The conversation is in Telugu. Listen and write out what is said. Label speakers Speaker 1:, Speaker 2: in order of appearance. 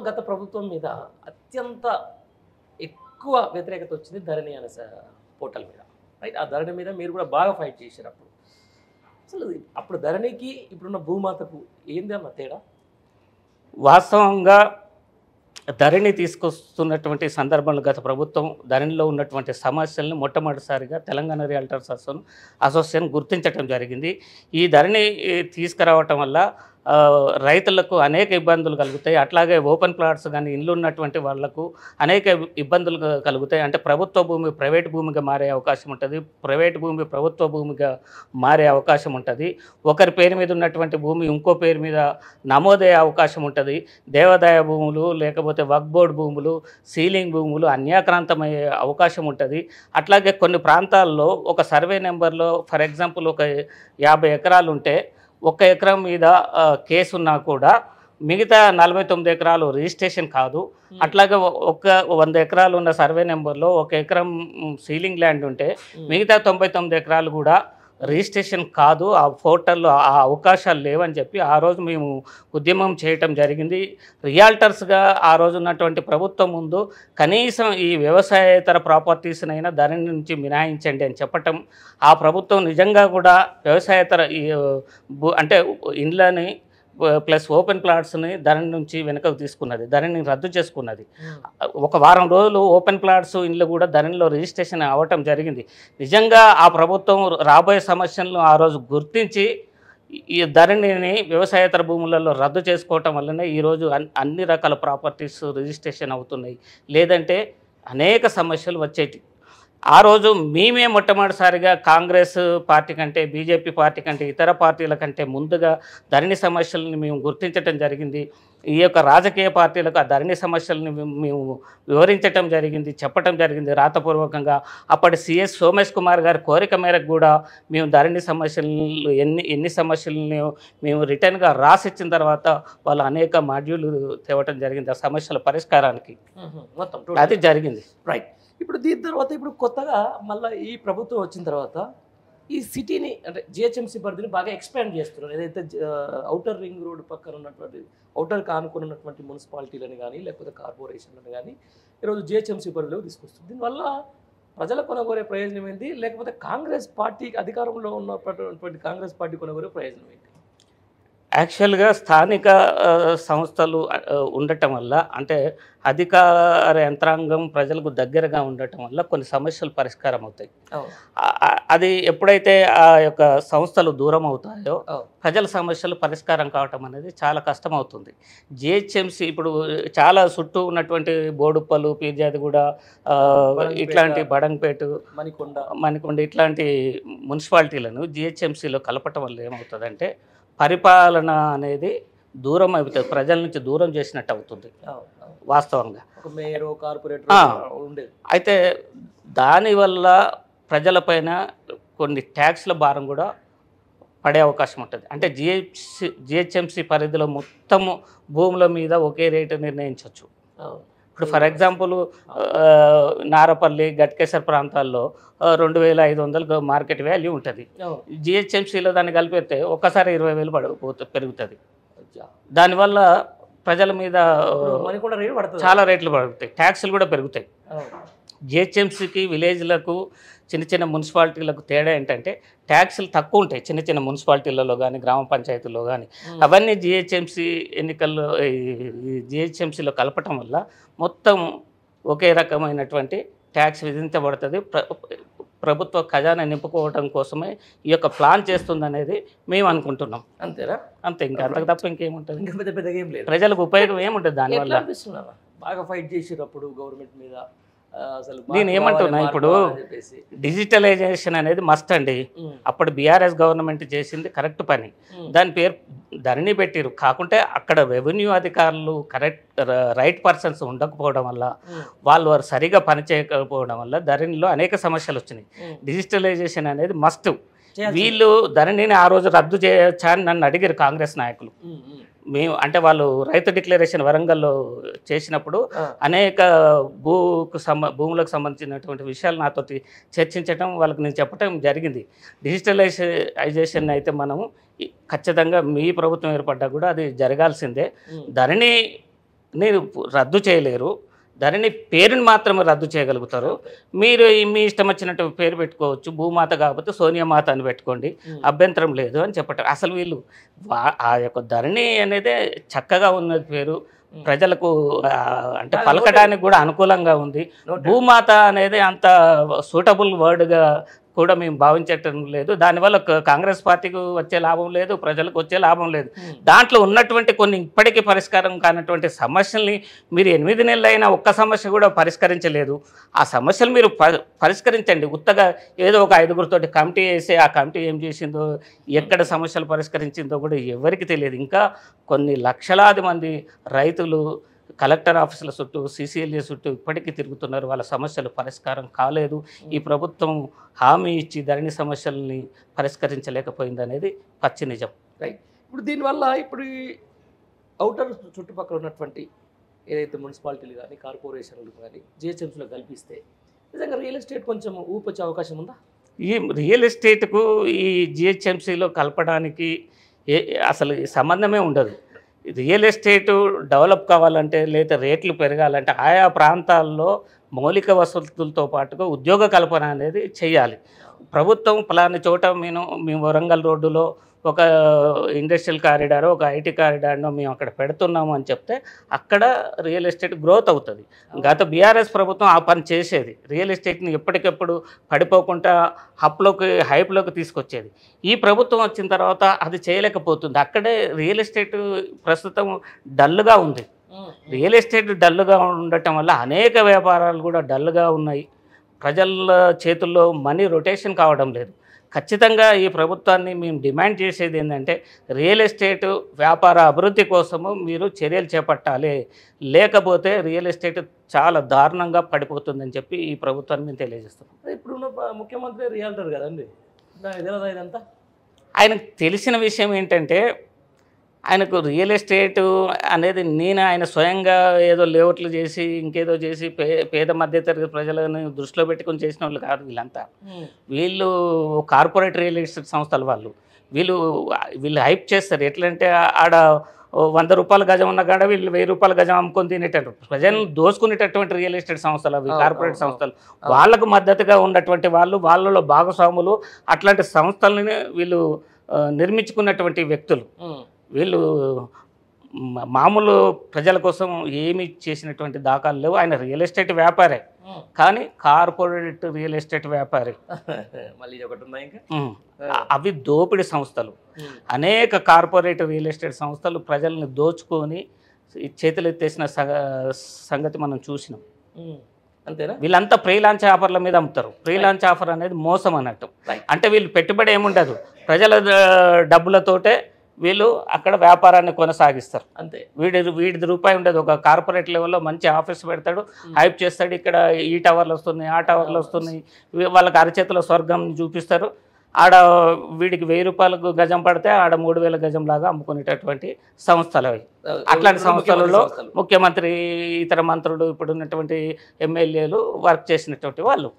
Speaker 1: గత ప్రభుత్వం మీద అత్యంత ఎక్కువ వ్యతిరేకత వచ్చింది ధరణి అనే పోర్టల్ మీద, రైట్? ఆ ధరణి మీద మీరు కూడా బాగా ఫైట్ చేశారు అప్పుడు. అసలు అప్పుడు ధరణికి ఇప్పుడున్న భూమాతకు ఏంది అన్న తేడా?
Speaker 2: వాస్తవంగా ధరణి తీసుకొస్తున్నటువంటి సందర్భంలో గత ప్రభుత్వం ధరణిలో ఉన్నటువంటి సమస్యలను మొట్టమొదటిసారిగా తెలంగాణ రియల్టర్స్ అసోసియేషన్ గుర్తించడం జరిగింది. ఈ ధరణి తీసుకురావటం వల్ల రైతులకు అనేక ఇబ్బందులు కలుగుతాయి. అట్లాగే ఓపెన్ ప్లాట్స్ కానీ ఇల్లు ఉన్నటువంటి వాళ్లకు అనేక ఇబ్బందులు కలుగుతాయి. అంటే ప్రభుత్వ భూమి ప్రైవేట్ భూమిగా మారే అవకాశం ఉంటుంది, ప్రైవేట్ భూమి ప్రభుత్వ భూమిగా మారే అవకాశం ఉంటుంది, ఒకరి పేరు మీద ఉన్నటువంటి భూమి ఇంకో పేరు మీద నమోదయ్యే అవకాశం ఉంటుంది, దేవాదాయ భూములు లేకపోతే వక్ఫ్ బోర్డు భూములు సీలింగ్ భూములు అన్యాక్రాంతమయ్యే అవకాశం ఉంటుంది. అట్లాగే కొన్ని ప్రాంతాల్లో ఒక సర్వే నెంబర్లో ఫర్ ఎగ్జాంపుల్ ఒక 50 ఎకరాలు ఉంటే 1 ఎకరం మీద కేసు ఉన్నా కూడా మిగతా 49 ఎకరాలు రిజిస్ట్రేషన్ కాదు. అట్లాగే 100 ఎకరాలు ఉన్న సర్వే నెంబర్లో 1 ఎకరం సీలింగ్ ల్యాండ్ ఉంటే మిగతా 99 ఎకరాలు కూడా రిజిస్ట్రేషన్ కాదు. ఆ పోర్టల్లో ఆ అవకాశాలు లేవని చెప్పి ఆ రోజు మేము ఉద్యమం చేయటం జరిగింది. రియాల్టర్స్గా ఆ రోజు ఉన్నటువంటి ప్రభుత్వం ముందు కనీసం ఈ వ్యవసాయేతర ప్రాపర్టీస్నైనా ధరణి నుంచి మినహాయించండి అని చెప్పటం, ఆ ప్రభుత్వం నిజంగా కూడా వ్యవసాయేతర అంటే ఇండ్లని ప్లస్ ఓపెన్ ప్లాట్స్ని ధరణి నుంచి వెనుకకు తీసుకున్నది, ధరణిని రద్దు చేసుకున్నది. ఒక వారం రోజులు ఓపెన్ ప్లాట్స్ ఇండ్లు కూడా ధరణిలో రిజిస్ట్రేషన్ అవ్వటం జరిగింది. నిజంగా ఆ ప్రభుత్వం రాబోయే సమస్యలను ఆ రోజు గుర్తించి ఈ ధరణిని వ్యవసాయేతర భూములలో రద్దు చేసుకోవటం వల్లనే ఈరోజు అన్ని రకాల ప్రాపర్టీస్ రిజిస్ట్రేషన్ అవుతున్నాయి. లేదంటే అనేక సమస్యలు వచ్చేటి. ఆ రోజు మేమే మొట్టమొదటిసారిగా కాంగ్రెస్ పార్టీ కంటే బీజేపీ పార్టీ కంటే ఇతర పార్టీల కంటే ముందుగా ధరణి సమస్యలను మేము గుర్తించడం జరిగింది. ఈ యొక్క రాజకీయ పార్టీలకు ఆ ధరణి సమస్యలను మేము వివరించటం జరిగింది, చెప్పటం జరిగింది రాతపూర్వకంగా. అప్పటి సిఎస్ సోమేష్ కుమార్ గారి కోరిక మేరకు కూడా మేము ధరణి సమస్యలను ఎన్ని సమస్యలను మేము రిటర్న్గా రాసిచ్చిన తర్వాత వాళ్ళు అనేక మాడ్యూల్ తేవటం జరిగింది ఆ సమస్యల పరిష్కారానికి.
Speaker 1: మొత్తం
Speaker 2: అది జరిగింది.
Speaker 1: రైట్. ఇప్పుడు దీని తర్వాత ఇప్పుడు కొత్తగా మళ్ళీ ఈ ప్రభుత్వం వచ్చిన తర్వాత ఈ సిటీని అంటే జిహెచ్ఎంసీ పరిధిని బాగా ఎక్స్పాండ్ చేస్తున్నారు. ఏదైతే ఔటర్ రింగ్ రోడ్ పక్కన ఉన్నటువంటి ఔటర్ కానుకొని ఉన్నటువంటి మున్సిపాలిటీలను కానీ లేకపోతే కార్పొరేషన్లను కానీ ఈరోజు జిహెచ్ఎంసీ పరిధిలోకి తీసుకొస్తుంది. దీనివల్ల ప్రజల కొనగోరే ప్రయోజనం ఏంటి, లేకపోతే కాంగ్రెస్ పార్టీ అధికారంలో ఉన్నటువంటి కాంగ్రెస్ పార్టీ కొనగోరే ప్రయోజనం ఏంటి?
Speaker 2: యాక్చువల్గా స్థానిక సంస్థలు ఉండటం వల్ల అంటే అధికార యంత్రాంగం ప్రజలకు దగ్గరగా ఉండటం వల్ల కొన్ని సమస్యలు పరిష్కారం అవుతాయి. అది ఎప్పుడైతే ఆ యొక్క సంస్థలు దూరం అవుతాయో ప్రజల సమస్యలు పరిష్కారం కావటం అనేది చాలా కష్టం అవుతుంది. జిహెచ్ఎంసీ ఇప్పుడు చాలా చుట్టూ ఉన్నటువంటి బోడుప్పలు, పీర్జాదిగూడ, ఇట్లాంటి బడంగపేట, మణికొండ ఇట్లాంటి మున్సిపాలిటీలను జిహెచ్ఎంసీలో కలపటం వల్ల ఏమవుతుందంటే పరిపాలన అనేది దూరం అవుతుంది, ప్రజల నుంచి దూరం చేసినట్టు అవుతుంది వాస్తవంగా. అయితే దానివల్ల ప్రజలపైన కొన్ని ట్యాక్స్ల భారం కూడా పడే అవకాశం ఉంటుంది. అంటే జిహెచ్ఎంసీ పరిధిలో మొత్తము భూముల మీద ఒకే రేటు నిర్ణయించవచ్చు. ఇప్పుడు ఫర్ ఎగ్జాంపుల్ నారపల్లి, గట్కేసర్ ప్రాంతాల్లో 2500 మార్కెట్ వాల్యూ ఉంటుంది. జిహెచ్ఎంసీలో దాన్ని కలిపితే ఒక్కసారి 20,000 పెరుగుతుంది. దానివల్ల ప్రజల మీద చాలా రేట్లు పడుతాయి, ట్యాక్సులు కూడా పెరుగుతాయి. జిహెచ్ఎంసీకి విలేజ్లకు చిన్న చిన్న మున్సిపాలిటీలకు తేడా ఏంటంటే ట్యాక్సులు తక్కువ ఉంటాయి చిన్న చిన్న మున్సిపాలిటీలలో కానీ గ్రామ పంచాయతీల్లో కానీ. అవన్నీ జిహెచ్ఎంసీ ఎన్నికల్లో జిహెచ్ఎంసీలో కలపటం వల్ల మొత్తం ఒకే రకమైనటువంటి ట్యాక్స్ విధించబడుతుంది. ప్రభుత్వ ఖజానా నింపుకోవడం కోసమే ఈ యొక్క ప్లాన్ చేస్తుందనేది మేము అనుకుంటున్నాం.
Speaker 1: అంతేనా?
Speaker 2: అంతే, ఇంకా అంతకు తప్ప ఇంకేముంటుంది?
Speaker 1: ఇంకా పెద్ద పెద్దగా ఏం లేదు.
Speaker 2: ప్రజలకు ఉపయోగం ఏముంటుంది దానివల్ల?
Speaker 1: బాగా ఫైట్ చేసినప్పుడు గవర్నమెంట్ మీద
Speaker 2: నేను ఏమంటున్నా, ఇప్పుడు డిజిటలైజేషన్ అనేది మస్ట్ అండి. అప్పుడు బీఆర్ఎస్ గవర్నమెంట్ చేసింది కరెక్ట్ పని, దాని పేరు ధరణి పెట్టిరు. కాకుంటే అక్కడ రెవెన్యూ అధికారులు రైట్ పర్సన్స్ ఉండకపోవడం వల్ల, వాళ్ళు సరిగా పని చేయకపోవడం వల్ల ధరణిలో అనేక సమస్యలు వచ్చినాయి. డిజిటలైజేషన్ అనేది మస్ట్. వీళ్ళు ధరణిని ఆ రోజు రద్దు చేయొచ్చా అని నన్ను అడిగారు కాంగ్రెస్ నాయకులు. మేము అంటే వాళ్ళు రైతు డిక్లరేషన్ వరంగల్లో చేసినప్పుడు అనేక భూములకు సంబంధించినటువంటి విషయాలు నాతో చర్చించడం, వాళ్ళకి నేను చెప్పడం జరిగింది. డిజిటలైజేషన్ అయితే మనము ఖచ్చితంగా మీ ప్రభుత్వం ఏర్పడ్డా కూడా అది జరగాల్సిందే. ధరణి నేను రద్దు చేయలేరు. ధరణి పేరుని మాత్రమే రద్దు చేయగలుగుతారు. మీరు మీ ఇష్టం వచ్చినట్టు పేరు పెట్టుకోవచ్చు. భూమాత కాకపోతే సోనియా మాత అని పెట్టుకోండి, అభ్యంతరం లేదు అని చెప్పటం. అసలు వీళ్ళు ఆ యొక్క ధరణి అనేదే చక్కగా ఉన్నది పేరు, ప్రజలకు అంటే పలకడానికి కూడా అనుకూలంగా ఉంది. భూమాత అనేది అంత సూటబుల్ వర్డ్గా కూడా మేము భావించటం లేదు. దానివల్ల కాంగ్రెస్ పార్టీకి వచ్చే లాభం లేదు, ప్రజలకు వచ్చే లాభం లేదు. దాంట్లో ఉన్నటువంటి కొన్ని ఇప్పటికీ పరిష్కారం కానటువంటి సమస్యల్ని మీరు 8 నెలలైనా ఒక్క సమస్య కూడా పరిష్కరించలేదు. ఆ సమస్యలు మీరు పరిష్కరించండి. ఉత్తగా ఏదో ఒక 5గురితోటి కమిటీ వేసి ఆ కమిటీ ఏం చేసిందో, ఎక్కడ సమస్యలు పరిష్కరించిందో కూడా ఎవరికి తెలియదు. ఇంకా కొన్ని లక్షలాది మంది రైతులు కలెక్టర్ ఆఫీసుల చుట్టూ, CCLA చుట్టూ ఇప్పటికీ తిరుగుతున్నారు. వాళ్ళ సమస్యలు పరిష్కారం కాలేదు. ఈ ప్రభుత్వం హామీ ఇచ్చి ధరణి సమస్యల్ని పరిష్కరించలేకపోయింది అనేది పచ్చి నిజం.
Speaker 1: రైట్. ఇప్పుడు దీనివల్ల ఇప్పుడు ఈ ఔటర్ చుట్టుపక్కల ఉన్నటువంటి ఏదైతే మున్సిపాలిటీలు కానీ, కార్పొరేషన్లు కానీ, GHMSలో కల్పిస్తే నిజంగా రియల్ ఎస్టేట్ కొంచెం ఊపొచ్చే అవకాశం ఉందా?
Speaker 2: ఈ రియల్ ఎస్టేట్కు ఈ GHMCలో కలపడానికి అసలు సంబంధమే ఉండదు. రియల్ ఎస్టేటు డెవలప్ కావాలంటే లేదా రేట్లు పెరగాలంటే ఆయా ప్రాంతాల్లో మౌలిక వసతులతో పాటుగా ఉద్యోగ కల్పన అనేది చేయాలి. ప్రభుత్వం పలానా చోట మేము వరంగల్ రోడ్డులో ఒక ఇండస్ట్రియల్ కారిడార్, ఒక IT కారిడార్ను మేము అక్కడ పెడుతున్నాము అని చెప్తే అక్కడ రియల్ ఎస్టేట్ గ్రోత్ అవుతుంది. గత BRS ప్రభుత్వం ఆ పని చేసేది. రియల్ ఎస్టేట్ని ఎప్పటికెప్పుడు పడిపోకుండా హైప్లోకి తీసుకొచ్చేది. ఈ ప్రభుత్వం వచ్చిన తర్వాత అది చేయలేకపోతుంది. అక్కడే రియల్ ఎస్టేట్ ప్రస్తుతం డల్గా ఉంది. రియల్ ఎస్టేట్ డల్గా ఉండటం వల్ల అనేక వ్యాపారాలు కూడా డల్గా ఉన్నాయి. ప్రజల చేతుల్లో మనీ రొటేషన్ కావడం లేదు. ఖచ్చితంగా ఈ ప్రభుత్వాన్ని మేము డిమాండ్ చేసేది ఏంటంటే రియల్ ఎస్టేట్ వ్యాపార అభివృద్ధి కోసము మీరు చర్యలు చేపట్టాలి, లేకపోతే రియల్ ఎస్టేట్ చాలా దారుణంగా పడిపోతుందని చెప్పి ఈ ప్రభుత్వాన్ని మేము తెలియజేస్తున్నాం.
Speaker 1: ఇప్పుడున్న ముఖ్యమంత్రి రియాల్టర్ కదండి, ఇదంతా
Speaker 2: ఆయనకు తెలిసిన విషయం ఏంటంటే ఆయనకు రియల్ ఎస్టేట్ అనేది ఆయన స్వయంగా ఏదో లేఅవుట్లు చేసి ఇంకేదో చేసి పేద మధ్యతరగతి ప్రజలను దృష్టిలో పెట్టుకొని చేసిన వాళ్ళు కాదు వీళ్ళంతా. వీళ్ళు కార్పొరేట్ రియల్ ఎస్టేట్ సంస్థలు వీళ్ళు హైప్ చేస్తారు. ఎట్లంటే ఆడ 100 రూపాయల గజం ఉన్న కాడ వీళ్ళు 1000 రూపాయల గజం అమ్ముకొని తినేటట్టు ప్రజలను దోసుకునేటటువంటి రియల్ ఎస్టేట్ సంస్థలు అవి, కార్పొరేట్ సంస్థలు. వాళ్ళకు మద్దతుగా ఉన్నటువంటి వాళ్ళలో భాగస్వాములు, అట్లాంటి సంస్థలని వీళ్ళు నిర్మించుకున్నటువంటి వ్యక్తులు. వీళ్ళు మామూలు ప్రజల కోసం ఏమి చేసినటువంటి దాఖలు లేవు. ఆయన రియల్ ఎస్టేట్ వ్యాపారే, కానీ కార్పొరేట్ రియల్ ఎస్టేట్ వ్యాపారి.
Speaker 1: మళ్ళీ ఒకటి ఉందా ఇంకా?
Speaker 2: అవి దోపిడీ సంస్థలు. అనేక కార్పొరేట్ రియల్ ఎస్టేట్ సంస్థలు ప్రజల్ని దోచుకొని చేతులెత్తేసిన సంగతి మనం చూసినాం.
Speaker 1: అంతేనా?
Speaker 2: వీళ్ళంతా ప్రీ లాంచ్ ఆఫర్ల మీద అమ్ముతారు. ప్రీ లాంచ్ ఆఫర్ అనేది మోసం అన్నట్టు. అంటే వీళ్ళు పెట్టుబడి ఏముండదు, ప్రజల డబ్బులతోటే వీళ్ళు అక్కడ వ్యాపారాన్ని కొనసాగిస్తారు.
Speaker 1: అంతే.
Speaker 2: వీడిది రూపాయి ఉండదు. ఒక కార్పొరేట్ లెవెల్లో మంచి ఆఫీస్ పెడతాడు, హైప్ చేస్తాడు. ఇక్కడ ఈ టవర్లు వస్తున్నాయి, ఆ టవర్లు వస్తున్నాయి, వాళ్ళకి అరచేతిలో స్వర్గం చూపిస్తారు. ఆడ వీడికి 1000 రూపాయలకు గజం పడితే ఆడ 3000 గజం లాగా అమ్ముకునేటటువంటి సంస్థలు అవి. అట్లాంటి సంస్థలలో ముఖ్యమంత్రి, ఇతర మంత్రులు, ఇప్పుడు ఉన్నటువంటి ఎమ్మెల్యేలు వర్క్ చేసినటువంటి వాళ్ళు.